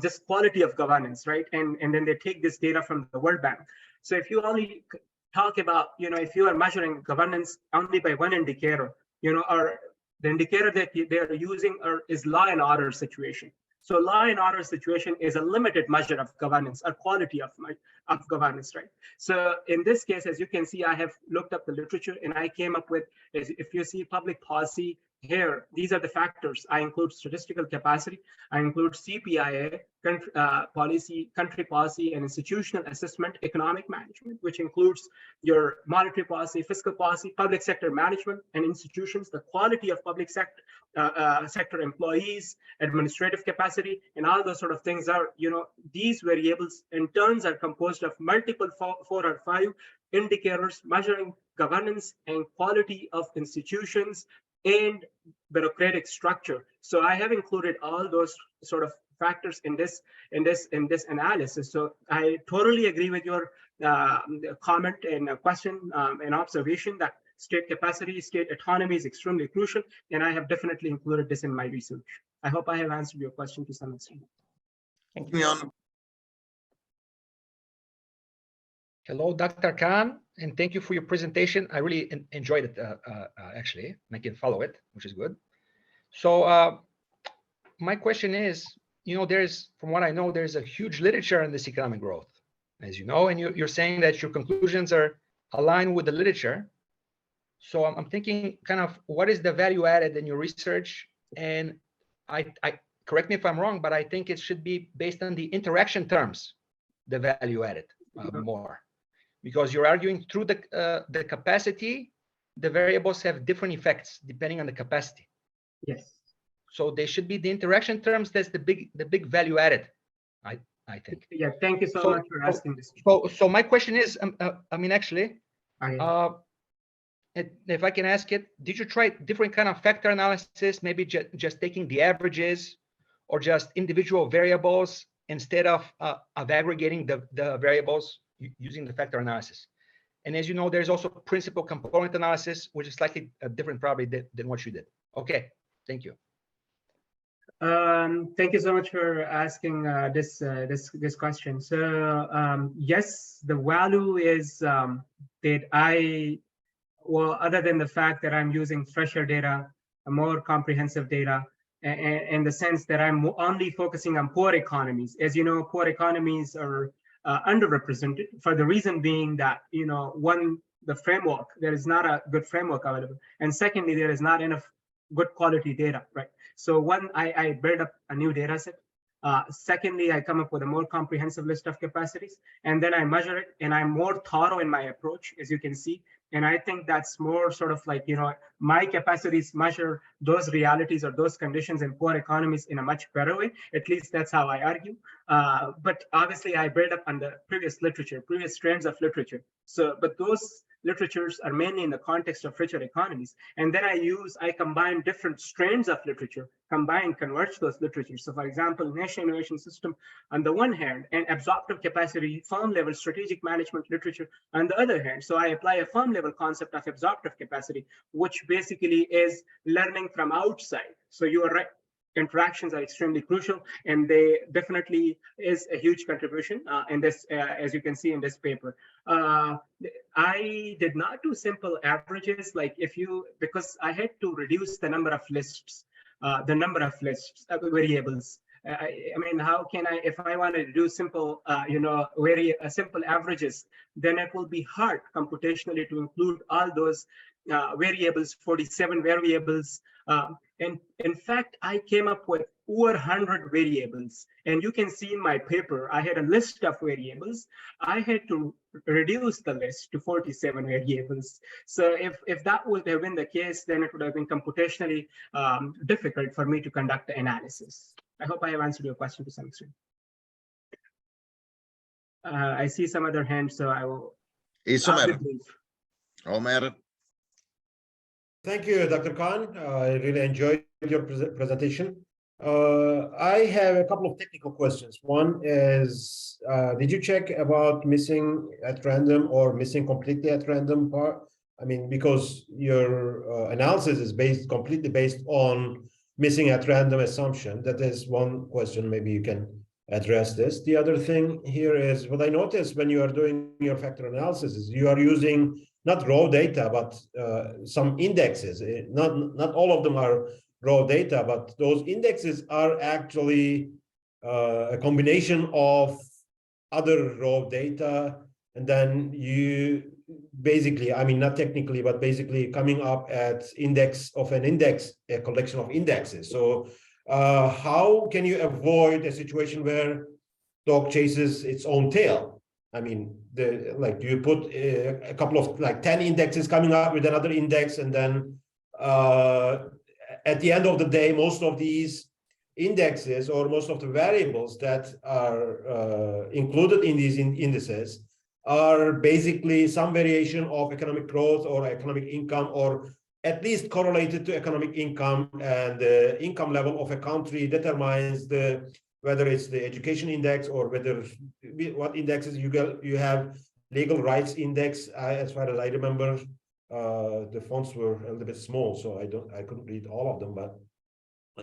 just quality of governance, right? And then they take this data from the World Bank. So if you only talk about, if you are measuring governance only by one indicator, or the indicator that they're using is law and order situation. So law and order situation is a limited measure of governance or quality of governance, right? So in this case, as you can see, I have looked up the literature and I came up with, if you see public policy here, these are the factors. I include statistical capacity, I include CPIA, country policy and institutional assessment, economic management, which includes your monetary policy, fiscal policy, public sector management and institutions, the quality of public sector employees, administrative capacity, and all those sort of things are, these variables in turns are composed of multiple 4 or 5 indicators measuring governance and quality of institutions and bureaucratic structure. So I have included all those sort of factors in this analysis. So I totally agree with your comment and question and observation that state capacity, state autonomy is extremely crucial, and I have definitely included this in my research. I hope I have answered your question to some extent. Thank you. Leon, Hello, Dr. Khan, and thank you for your presentation. I really enjoyed it, actually, and I can follow it, which is good. So my question is, from what I know, there's a huge literature on this economic growth, as you know, and you're saying that your conclusions are aligned with the literature. So I'm thinking kind of what is the value added in your research? And I correct me if I'm wrong, but I think it should be based on the interaction terms, the value added more, because you're arguing through the capacity, the variables have different effects depending on the capacity. Yes. So they should be the interaction terms. That's the big value added, I think. Yeah, thank you so much for asking this. So my question is, I mean, actually, Okay. if I can ask it, did you try different kind of factor analysis, maybe just taking the averages or just individual variables instead of aggregating the variables using the factor analysis? And as you know, there's also principal component analysis, which is slightly different probably than what you did. Okay, thank you. Thank you so much for asking this question. So yes, the value is that well, other than the fact that I'm using fresher data, more comprehensive data, in the sense that I'm only focusing on poor economies. As you know, poor economies are underrepresented for the reason being that, one, the framework, there is not a good framework available. And secondly, there is not enough good quality data, right? So one, I build up a new data set. Secondly, I come up with a more comprehensive list of capacities, and then I measure it, and I'm more thorough in my approach, as you can see. And I think that's more sort of like, my capacities measure those realities or those conditions in poor economies in a much better way. At least that's how I argue. But obviously I build up on the previous literature, previous strands of literature. So, but those literatures are mainly in the context of richer economies. And then I combine different strands of literature, converge those literatures. So for example, national innovation system on the one hand, and absorptive capacity, firm level strategic management literature on the other hand. So I apply a firm level concept of absorptive capacity, which basically is learning from outside. So you are right. Interactions are extremely crucial, and they definitely is a huge contribution in this, as you can see in this paper. I did not do simple averages, because I had to reduce the number of lists, variables. I mean, how can if I wanted to do simple, simple averages, then it will be hard computationally to include all those variables, 47 variables. And in fact, I came up with over 100 variables. And you can see in my paper, I had a list of variables. I had to reduce the list to 47 variables. So if that would have been the case, then it would have been computationally difficult for me to conduct the analysis. I hope I have answered your question to some extent. I see some other hands, so I will. it's I'll be Omer. brief. Omer, Thank you, Dr. Khan. I really enjoyed your presentation. I have a couple of technical questions. One is, did you check about missing at random or missing completely at random part? I mean, because your analysis is completely based on missing at random assumption. That is one question. Maybe you can address this. The other thing here is what I noticed when you are doing your factor analysis is you are using not raw data, but some indexes. Not all of them are raw data, but those indexes are actually a combination of other raw data. And then you basically, I mean, not technically, but basically coming up at a collection of indexes. So how can you avoid a situation where dog chases its own tail? I mean, do you put a couple of 10 indexes coming up with another index, and then at the end of the day, most of these indexes or most of the variables that are included in these indices are basically some variation of economic growth or economic income, or at least correlated to economic income, and the income level of a country determines whether it's the education index or what indexes you have. Legal rights index, as far as I remember, The fonts were a little bit small, so I couldn't read all of them. But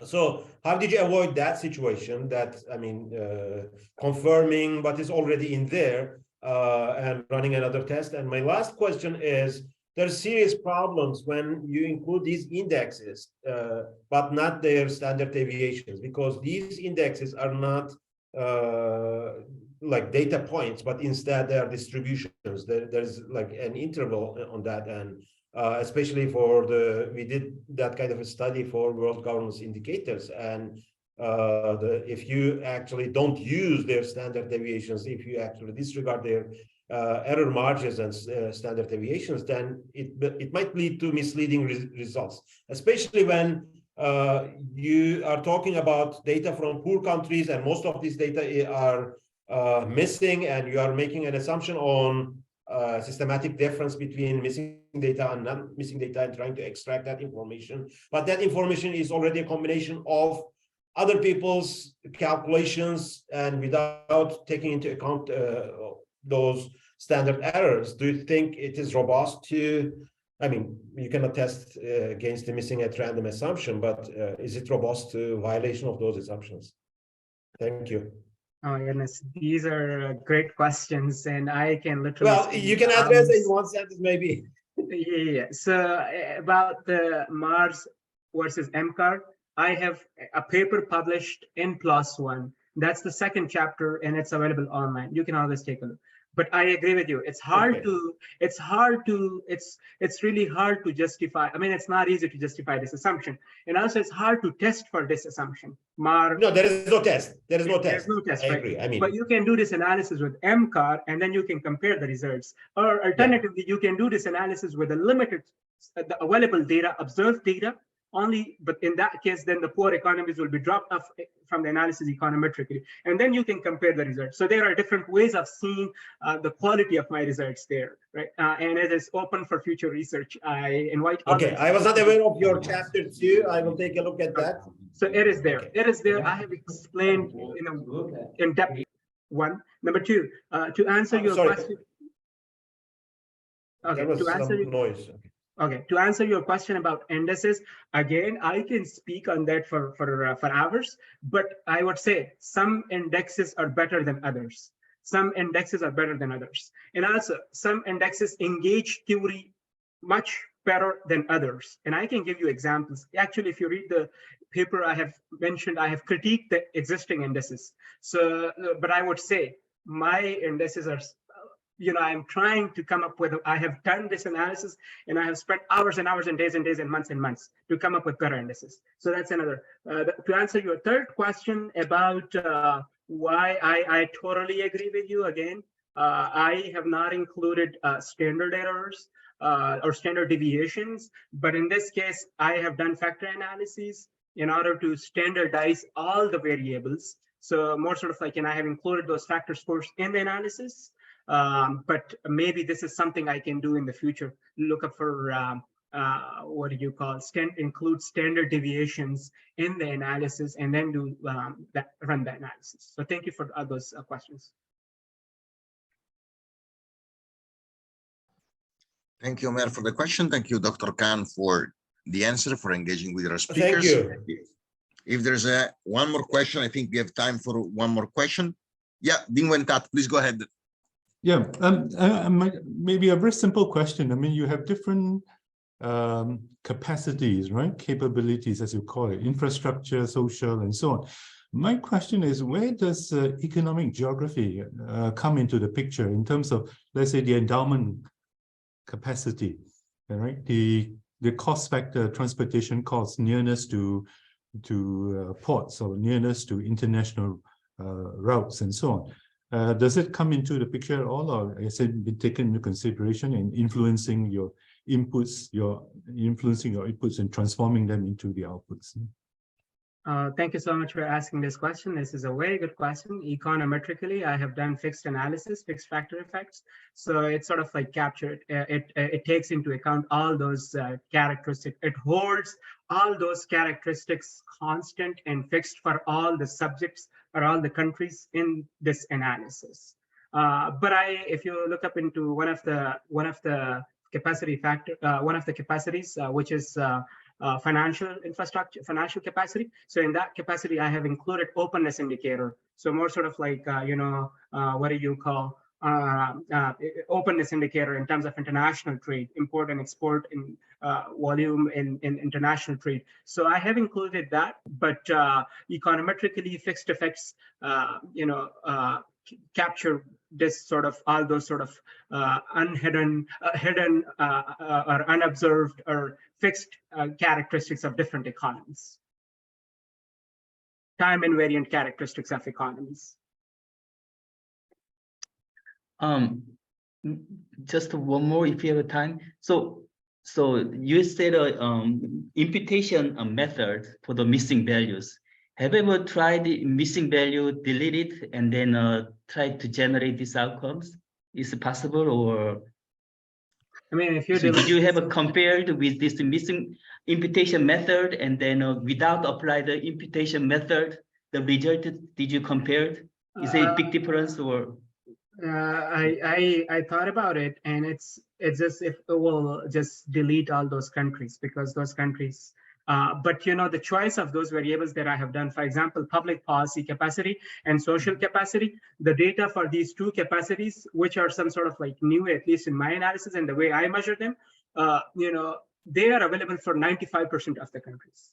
so how did you avoid that situation? That, I mean, confirming what is already in there and running another test. And my last question is, there's serious problems when you include these indexes, but not their standard deviations, because these indexes are not like data points, but instead they are distributions. There's like an interval on that, and especially for we did that kind of a study for world governance indicators, and if you actually don't use their standard deviations, if you actually disregard their error margins and standard deviations, then it might lead to misleading results, especially when you are talking about data from poor countries, and most of these data are missing, and you are making an assumption on systematic difference between missing data and not missing data, and trying to extract that information. But that information is already a combination of other people's calculations, and without taking into account those standard errors. Do you think it is robust to, I mean, you cannot test against the missing at random assumption, but is it robust to violation of those assumptions? Thank you. Oh goodness, these are great questions, and I can literally. Well, you can address it in one sentence, maybe. Yeah. So about the Mars versus MCAR, I have a paper published in PLOS One. That's the second chapter, and it's available online. You can always take a look. But I agree with you. It's hard to, it's really hard to justify. I mean, it's not easy to justify this assumption. And also it's hard to test for this assumption. No, there is no test. There is no test. There's no test, I right? agree. I mean, but you can do this analysis with MCAR, and then you can compare the results. Or alternatively, you can do this analysis with the limited, the available data, observed data only. But in that case, then the poor economies will be dropped off from the analysis econometrically, and then you can compare the results. So there are different ways of seeing the quality of my results there, right? And it is open for future research. I invite. Okay, I was not aware of your chapter 2. I will take a look at that. So it is there. Okay. It is there. I have explained in depth. One. Number two, to answer your question. Okay. There was To answer some noise. Okay, to answer your question about indices, again, I can speak on that for hours, but I would say some indexes are better than others. Some indexes are better than others. And also some indexes engage theory much better than others. And I can give you examples. Actually, if you read the paper I have mentioned, I have critiqued the existing indices. So, but I would say my indices are, I'm trying to come up with, I have done this analysis, and I have spent hours and hours and days and months to come up with better indices. So that's another. To answer your third question about why I totally agree with you again, I have not included standard errors or standard deviations, but in this case, I have done factor analyses in order to standardize all the variables. So more sort of like, and I have included those factor scores in the analysis. But maybe this is something I can do in the future. Look up for what do you call include standard deviations in the analysis, and then do run the analysis. So thank you for those questions. Thank you, Omer, for the question. Thank you, Dr. Khan, for the answer, for engaging with our speakers. Thank you. If there's one more question, I think we have time for one more question. Yeah, Ding Wentat, please go ahead. Yeah, maybe a very simple question. I mean, you have different capacities, right? Capabilities, as you call it, infrastructure, social, and so on. My question is, where does economic geography come into the picture in terms of, let's say, the endowment capacity, right? The cost factor, transportation costs, nearness to ports, or nearness to international routes, and so on. Does it come into the picture at all, or has it been taken into consideration in influencing your inputs, and transforming them into the outputs? Thank you so much for asking this question. This is a very good question. Econometrically, I have done fixed analysis, fixed factor effects. So it's sort of like captured. It takes into account all those characteristics. It holds all those characteristics constant and fixed for all the subjects or all the countries in this analysis. But if you look up into one of the capacity factor, one of the capacities, which is financial infrastructure, financial capacity. So in that capacity, I have included openness indicator. So more sort of like, what do you call openness indicator in terms of international trade, import and export in volume in international trade. So I have included that, but econometrically fixed effects, capture this sort of all those sort of hidden or unobserved or fixed characteristics of different economies, time invariant characteristics of economies. Just one more if you have time. So you said imputation method for the missing values. Have you ever tried the missing value, delete it, and then try to generate these outcomes? Is it possible, or? I mean, if you So did you have a compared with this missing imputation method, and then without apply the imputation method, the result, did you compare? Is it a big difference, or? I thought about it, and it's just if it will just delete all those countries, because those countries. But the choice of those variables that I have done, for example, public policy capacity and social capacity, the data for these two capacities, which are some sort of like new, at least in my analysis and the way I measure them, they are available for 95% of the countries,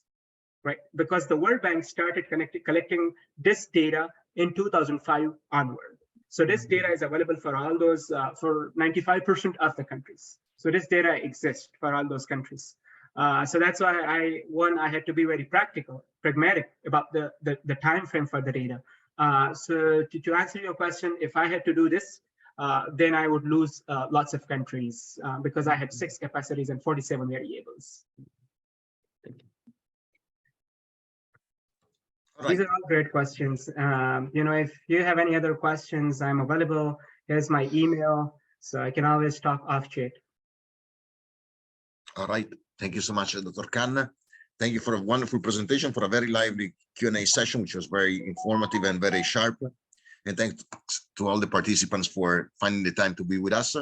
right? Because the World Bank started collecting this data in 2005 onward. So this data is available for all those, for 95% of the countries. So this data exists for all those countries. So that's why I had to be very pragmatic about the time frame for the data. So to answer your question, if I had to do this, then I would lose lots of countries because I had 6 capacities and 47 variables. These are all great questions. If you have any other questions, I'm available. Here's my email, so I can always talk off chat. All right. Thank you so much, Dr. Khan. Thank you for a wonderful presentation, for a very lively Q&A session, which was very informative and very sharp. And thanks to all the participants for finding the time to be with us.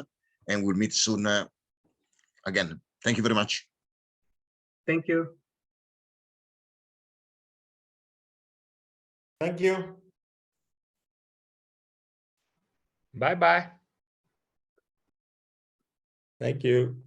And we'll meet soon again. Thank you very much. Thank you. Thank you. Bye-bye. Thank you.